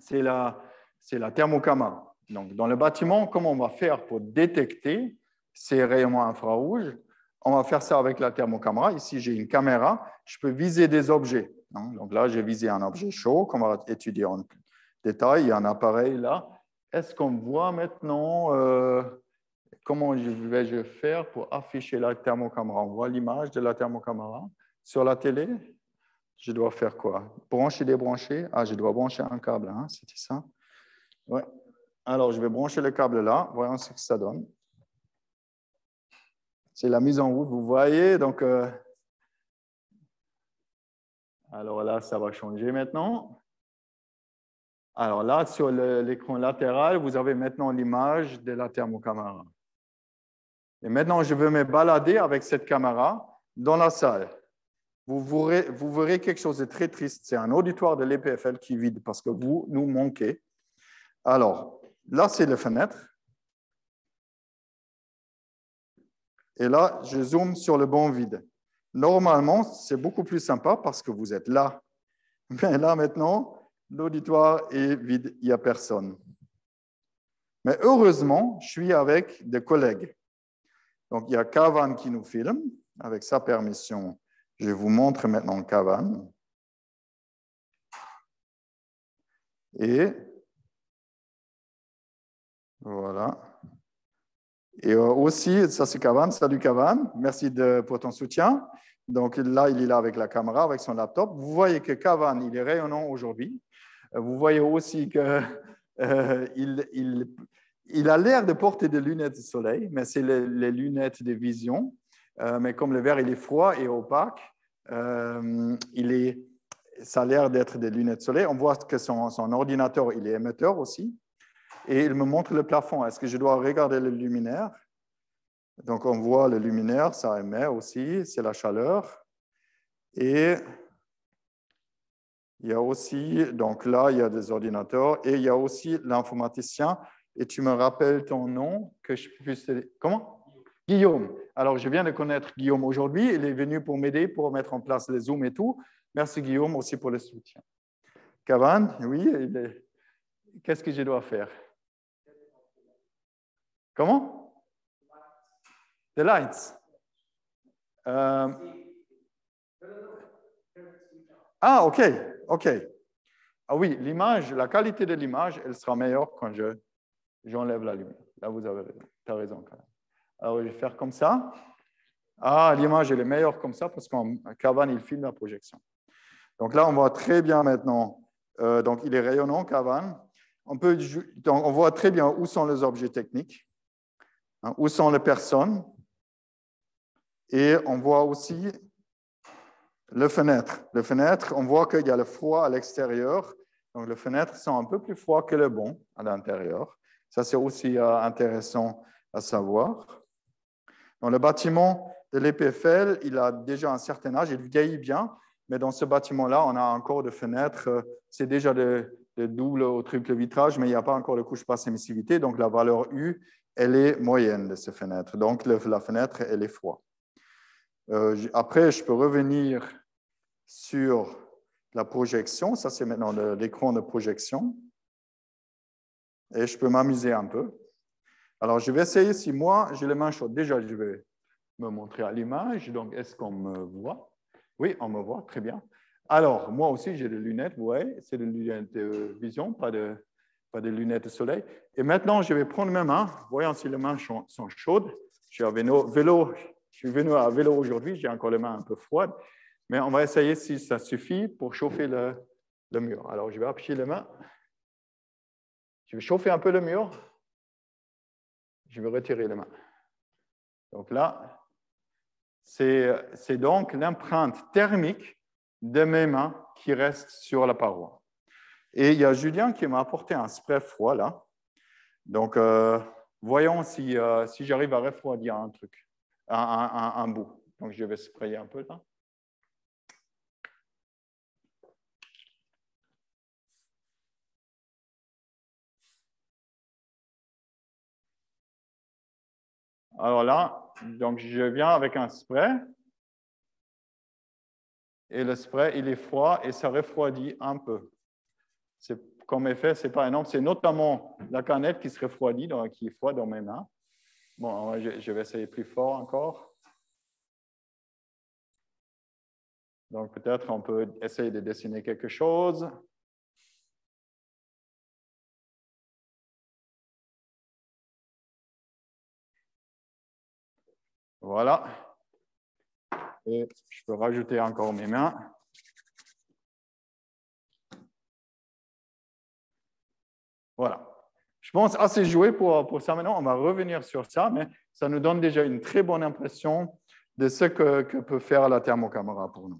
c'est la thermocaméra. Donc, dans le bâtiment, comment on va faire pour détecter ces rayonnements infrarouges? On va faire ça avec la thermocaméra. Ici, j'ai une caméra. Je peux viser des objets. Donc là, j'ai visé un objet chaud qu'on va étudier en détail. Il y a un appareil là. Est-ce qu'on voit maintenant comment vais-je faire pour afficher la thermocaméra? On voit l'image de la thermocaméra sur la télé. Je dois faire quoi? Brancher, débrancher? Ah, je dois brancher un câble. Hein? C'était ça? Ouais. Alors, je vais brancher le câble là. Voyons ce que ça donne. C'est la mise en route, vous voyez. Donc, alors là, ça va changer maintenant. Alors là, sur l'écran latéral, vous avez maintenant l'image de la thermocaméra. Et maintenant, je veux me balader avec cette caméra dans la salle. Vous verrez quelque chose de très triste. C'est un auditoire de l'EPFL qui est vide parce que vous nous manquez. Alors, là, c'est les fenêtres. Et là, je zoome sur le banc vide. Normalement, c'est beaucoup plus sympa parce que vous êtes là. Mais là, maintenant, l'auditoire est vide, il n'y a personne. Mais heureusement, je suis avec des collègues. Donc, il y a Kavan qui nous filme. Avec sa permission, je vous montre maintenant Kavan. Et voilà. Et aussi, ça c'est Kavan. Salut Kavan, merci pour ton soutien. Donc là, il est là avec la caméra, avec son laptop. Vous voyez que Kavan, il est rayonnant aujourd'hui. Vous voyez aussi qu'il a l'air de porter des lunettes de soleil, mais c'est les lunettes de vision. Mais comme le verre il est froid et opaque, ça a l'air d'être des lunettes de soleil. On voit que son ordinateur il est émetteur aussi. Et il me montre le plafond. Est-ce que je dois regarder le luminaire? Donc, on voit le luminaire, ça émet aussi, c'est la chaleur. Et il y a aussi, donc là, il y a des ordinateurs. Et il y a aussi l'informaticien. Et tu me rappelles ton nom que je puisse... Comment? Guillaume. Alors, je viens de connaître Guillaume aujourd'hui. Il est venu pour m'aider, pour mettre en place les Zooms et tout. Merci Guillaume aussi pour le soutien. Kavan, oui, qu'est-ce que je dois faire? Comment? The lights. Ah, OK. Ah oui, l'image, la qualité de l'image, elle sera meilleure quand j'enlève la lumière. Là, vous avez raison. Tu as raison quand même. Alors, je vais faire comme ça. Ah, l'image, elle est meilleure comme ça parce qu'en Kavan, il filme la projection. Donc là, on voit très bien maintenant. Donc, il est rayonnant, Kavan. Donc, on voit très bien où sont les objets techniques, hein, où sont les personnes. Et on voit aussi les fenêtres. Les fenêtres, on voit qu'il y a le froid à l'extérieur. Donc, les fenêtres sont un peu plus froides que le banc à l'intérieur. Ça, c'est aussi intéressant à savoir. Dans le bâtiment de l'EPFL, il a déjà un certain âge, il vieillit bien, mais dans ce bâtiment-là, on a encore des fenêtres. C'est déjà de double ou triple vitrage, mais il n'y a pas encore de couche basse émissivité. Donc, la valeur U, elle est moyenne de ces fenêtres. Donc, la fenêtre, elle est froide. Après, je peux revenir sur la projection. Ça, c'est maintenant l'écran de projection. Et je peux m'amuser un peu. Alors, je vais essayer, si moi, j'ai les mains chaudes. Déjà, je vais me montrer à l'image. Donc, est-ce qu'on me voit? Oui, on me voit, très bien. Alors, moi aussi, j'ai des lunettes, vous voyez. C'est des lunettes de vision, pas de lunettes de soleil. Et maintenant, je vais prendre mes mains. Voyons si les mains sont chaudes. Je suis venu à vélo aujourd'hui. J'ai encore les mains un peu froides. Mais on va essayer si ça suffit pour chauffer le mur. Alors, je vais appuyer les mains. Je vais chauffer un peu le mur. Je vais retirer les mains. Donc là, c'est donc l'empreinte thermique de mes mains qui reste sur la paroi. Et il y a Julien qui m'a apporté un spray froid là. Donc, voyons si j'arrive à refroidir un truc, un bout. Donc, je vais sprayer un peu là. Alors là, donc je viens avec un spray. Et le spray, il est froid et ça refroidit un peu. C'est comme effet, ce n'est pas énorme. C'est notamment la canette qui se refroidit, qui est froide dans mes mains. Bon, je vais essayer plus fort encore. Donc, peut-être on peut essayer de dessiner quelque chose. Voilà. Et je peux rajouter encore mes mains. Voilà. Je pense assez joué pour ça maintenant. On va revenir sur ça, mais ça nous donne déjà une très bonne impression de ce que peut faire la thermocaméra pour nous.